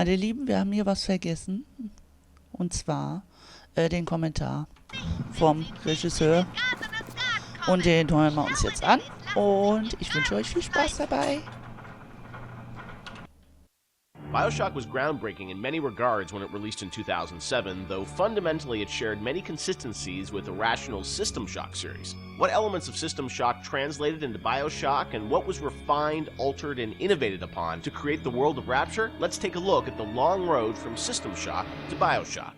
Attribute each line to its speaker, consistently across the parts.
Speaker 1: Meine Lieben, wir haben hier was vergessen. Und zwar den Kommentar vom Regisseur. Und den hören wir uns jetzt an. Und ich wünsche euch viel Spaß dabei.
Speaker 2: Bioshock was groundbreaking in many regards when it released in 2007, though fundamentally it shared many consistencies with Irrational's System Shock series. What elements of System Shock translated into Bioshock, and what was refined, altered, and innovated upon to create the world of Rapture? Let's take a look at the long road from System Shock to Bioshock.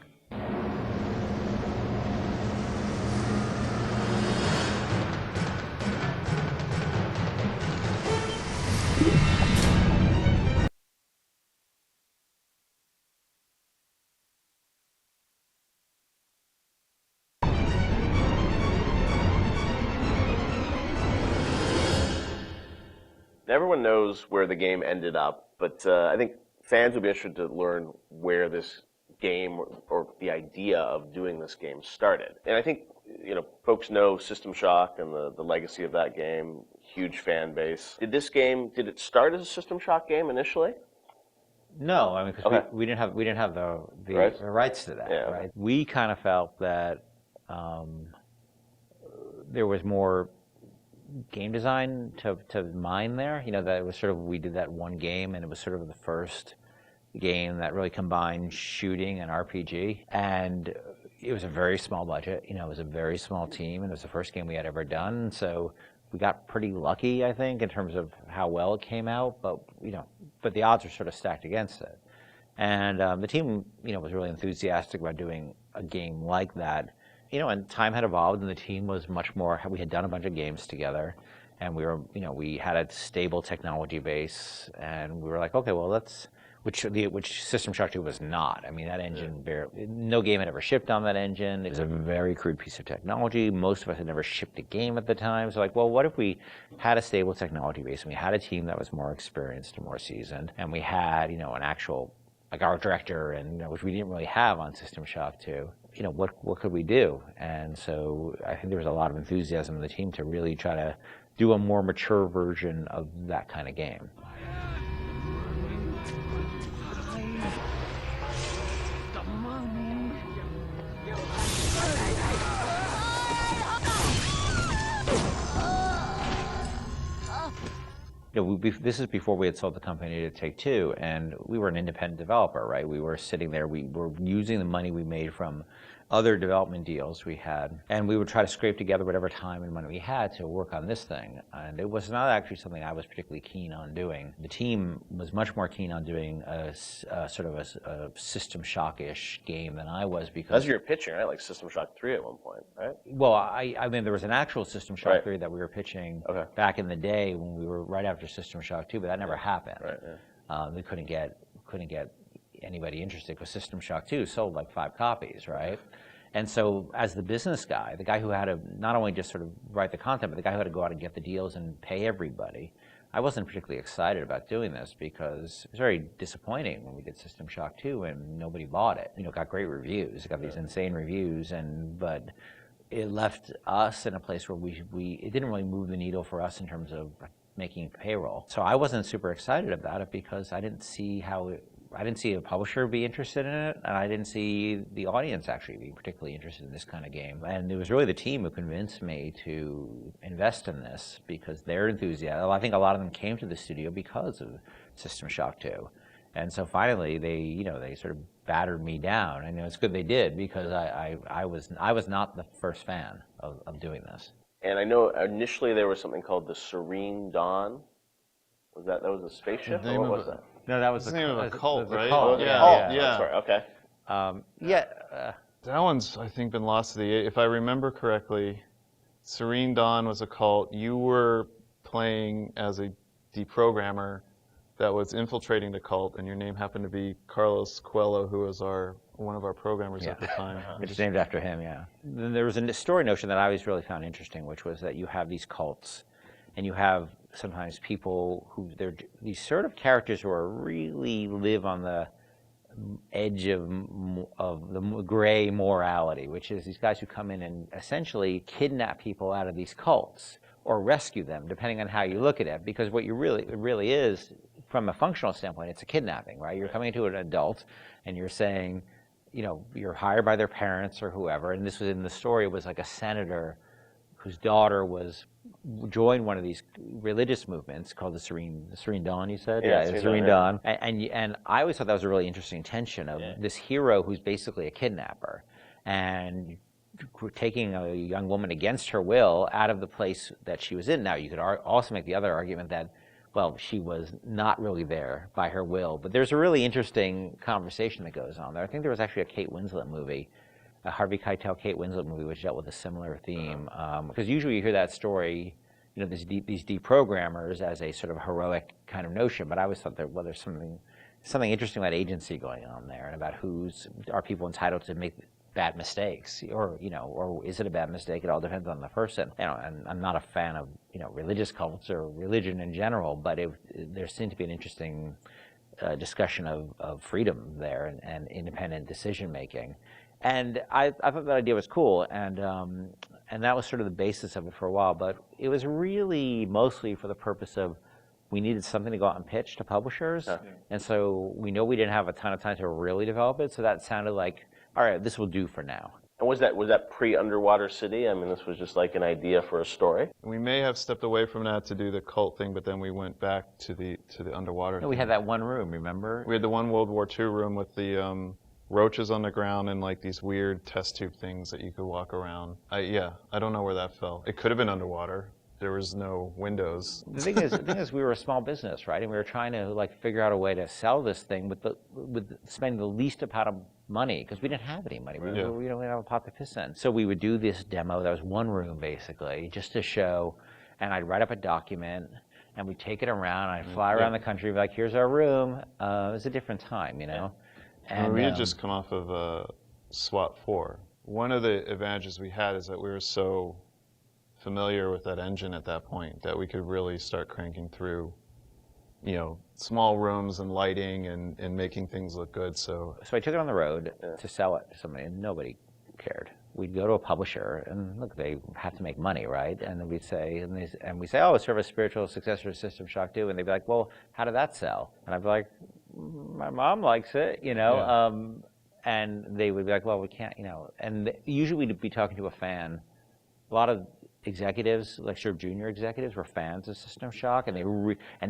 Speaker 2: Everyone knows where the game ended up, but I think fans would be interested to learn where this game or the idea of doing this game started. And I think, you know, folks know System Shock and the legacy of that game, huge fan base. Did it start as a System Shock game initially?
Speaker 3: No, I mean, because we didn't have the rights to that, right? We kind of felt that there was more game design to mine there. You know, that it was sort of, we did that one game, and it was sort of the first game that really combined shooting and RPG. And it was a very small budget. You know, it was a very small team, and it was the first game we had ever done. So we got pretty lucky, I think, in terms of how well it came out. But but the odds were sort of stacked against it. And the team, was really enthusiastic about doing a game like that. And time had evolved, and the team was much more. We had done a bunch of games together, and we were, we had a stable technology base, and we were like, okay, well, which System Shock 2 was not. I mean, that engine, no game had ever shipped on that engine. It was a very crude piece of technology. Most of us had never shipped a game at the time. So like, well, what if we had a stable technology base, and we had a team that was more experienced and more seasoned, and we had, an actual, like our director, and which we didn't really have on System Shock 2. What could we do? And so I think there was a lot of enthusiasm in the team to really try to do a more mature version of that kind of game. This is before we had sold the company to Take-Two, and we were an independent developer, right? We were sitting there, we were using the money we made from other development deals we had, and we would try to scrape together whatever time and money we had to work on this thing. And it was not actually something I was particularly keen on doing. The team was much more keen on doing a sort of a System Shock-ish game than I was, because...
Speaker 2: That's your pitching, right? Like System Shock 3 at one point, right?
Speaker 3: Well, I mean, there was an actual System Shock 3 that we were pitching back in the day when we were right after System Shock 2, but that never happened. Right, we couldn't get anybody interested, because System Shock 2 sold like 5 copies, right? And so as the business guy, the guy who had to not only just sort of write the content, but the guy who had to go out and get the deals and pay everybody, I wasn't particularly excited about doing this, because it was very disappointing when we did System Shock 2 and nobody bought it. It got great reviews, it got these insane reviews, but it left us in a place where it didn't really move the needle for us in terms of making payroll. So I wasn't super excited about it, because I didn't see a publisher be interested in it, and I didn't see the audience actually be particularly interested in this kind of game. And it was really the team who convinced me to invest in this, because their enthusiasm. I think a lot of them came to the studio because of System Shock 2. And so finally they sort of battered me down. And it's good they did, because I was not the first fan of doing this.
Speaker 2: And I know initially there was something called the Serene Dawn. That was a spaceship, or what was that?
Speaker 3: No, that was
Speaker 4: the name of a cult, right?
Speaker 2: Cult. Yeah. Sorry. Okay.
Speaker 4: That one's, I think, been lost to the... If I remember correctly, Serene Dawn was a cult. You were playing as a deprogrammer that was infiltrating the cult, and your name happened to be Carlos Coelho, who was one of our programmers at the time.
Speaker 3: It's named after him, yeah. Then there was a story notion that I always really found interesting, which was that you have these cults, and you have sometimes people who they're these sort of characters who are really live on the edge of the gray morality, which is these guys who come in and essentially kidnap people out of these cults or rescue them, depending on how you look at it. Because what it really is, from a functional standpoint, it's a kidnapping, right? You're coming to an adult and you're saying, you're hired by their parents or whoever, and this was in the story, it was like a senator whose daughter joined one of these religious movements called the Serene Dawn, you said?
Speaker 2: Yeah,
Speaker 3: the Serene Dawn. And I always thought that was a really interesting tension of this hero who's basically a kidnapper, and taking a young woman against her will out of the place that she was in. Now, you could also make the other argument that, well, she was not really there by her will. But there's a really interesting conversation that goes on there. I think there was actually a Kate Winslet movie, a Harvey Keitel Kate Winslet movie, which dealt with a similar theme. Because usually you hear that story, these deprogrammers as a sort of heroic kind of notion. But I always thought that, well, there's something interesting about agency going on there, and about are people entitled to make bad mistakes, or is it a bad mistake? It all depends on the person. And I'm not a fan of religious cults or religion in general, but there seemed to be an interesting discussion of freedom there and independent decision making. And I thought that idea was cool, and that was sort of the basis of it for a while. But it was really mostly for the purpose of, we needed something to go out and pitch to publishers, and so we didn't have a ton of time to really develop it. So that sounded like, all right, this will do for now.
Speaker 2: And was that pre-Underwater City? I mean, this was just like an idea for a story?
Speaker 4: We may have stepped away from that to do the cult thing, but then we went back to the underwater thing.
Speaker 3: We had that one room, remember?
Speaker 4: We had the one World War II room with the roaches on the ground and like these weird test tube things that you could walk around. I don't know where that fell. It could have been underwater. There was no windows.
Speaker 3: The thing is, we were a small business, right? And we were trying to figure out a way to sell this thing with spending the least amount of money, because we didn't have any money. We didn't have a pot to piss in. So we would do this demo. That was one room basically, just to show. And I'd write up a document, and we'd take it around. I'd fly around the country, be like, "Here's our room." It was a different time, And
Speaker 4: we had just come off of SWAT 4. One of the advantages we had is that we were so familiar with that engine at that point that we could really start cranking through, small rooms and lighting and making things look good. So
Speaker 3: I took it on the road to sell it to somebody, and nobody cared. We'd go to a publisher, and look, they have to make money, right? And then we'd say, oh, it's sort of a spiritual successor to System Shock 2, and they'd be like, well, how did that sell? And I'd be like, my mom likes it, and they would be like, well, we can't, and usually we'd be talking to a fan. A lot of executives, like sort of junior executives, were fans of System Shock, and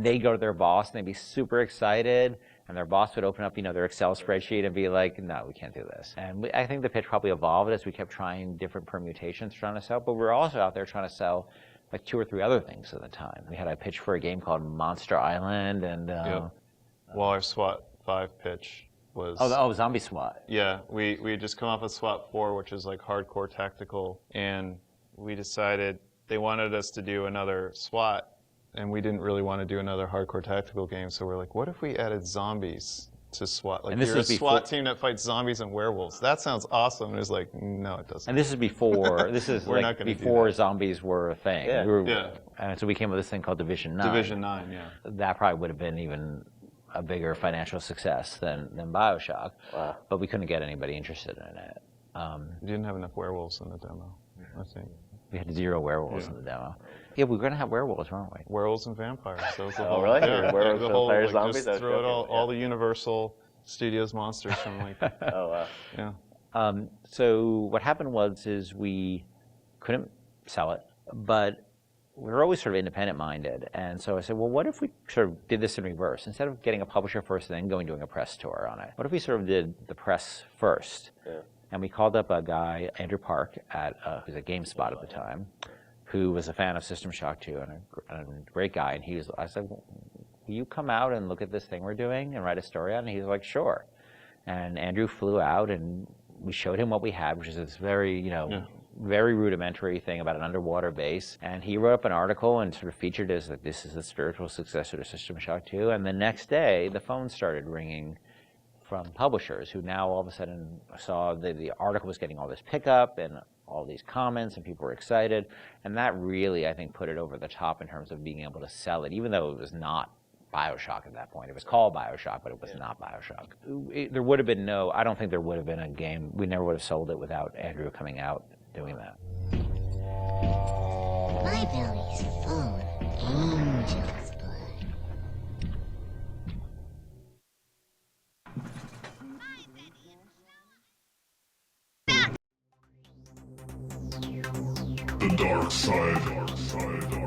Speaker 3: they go to their boss and they'd be super excited, and their boss would open up, their Excel spreadsheet and be like, no, we can't do this. And I think the pitch probably evolved as we kept trying different permutations trying to sell, but we're also out there trying to sell like 2 or 3 other things at the time. We had a pitch for a game called Monster Island, and
Speaker 4: well, our SWAT 5 pitch was
Speaker 3: Zombie SWAT.
Speaker 4: Yeah, we had just come off of SWAT 4, which is like hardcore tactical, and we decided they wanted us to do another SWAT, and we didn't really want to do another hardcore tactical game, so we're like, what if we added zombies to SWAT? Like, you're a SWAT team that fights zombies and werewolves. That sounds awesome. And it was like, no, it doesn't.
Speaker 3: And this is before, before zombies were a thing.
Speaker 4: Yeah.
Speaker 3: And so we came with this thing called Division 9.
Speaker 4: Division 9, yeah.
Speaker 3: That probably would have been even a bigger financial success than Bioshock.
Speaker 2: Wow.
Speaker 3: But we couldn't get anybody interested in it.
Speaker 4: We didn't have enough werewolves in the demo, I think.
Speaker 3: We had 0 werewolves in the demo. Yeah, we were going to have werewolves, weren't we?
Speaker 4: Werewolves and vampires. That was the
Speaker 2: whole, really?
Speaker 4: Yeah,
Speaker 2: werewolves,
Speaker 4: the whole,
Speaker 2: vampires,
Speaker 4: like,
Speaker 2: zombies?
Speaker 4: just throw it all the Universal Studios monsters from like...
Speaker 2: Oh, wow.
Speaker 4: Yeah.
Speaker 3: So what happened is we couldn't sell it, but we were always sort of independent-minded. And so I said, well, what if we sort of did this in reverse? Instead of getting a publisher first and then doing a press tour on it, what if we sort of did the press first?
Speaker 2: Yeah.
Speaker 3: And we called up a guy, Andrew Park, who's at GameSpot at the time, who was a fan of System Shock 2 and a great guy. And I said, well, will you come out and look at this thing we're doing and write a story on it? And he's like, sure. And Andrew flew out, and we showed him what we had, which is this very, very rudimentary thing about an underwater base. And he wrote up an article and sort of featured it as like, this is the spiritual successor to System Shock 2. And the next day, the phone started ringing from publishers who now all of a sudden saw the article was getting all this pickup and all these comments, and people were excited. And that really, I think, put it over the top in terms of being able to sell it, even though it was not Bioshock at that point. It was called Bioshock, but it was not Bioshock. There would have been I don't think there would have been a game. We never would have sold it without Andrew coming out doing that.
Speaker 5: My belly's full of angel's blood. the dark side.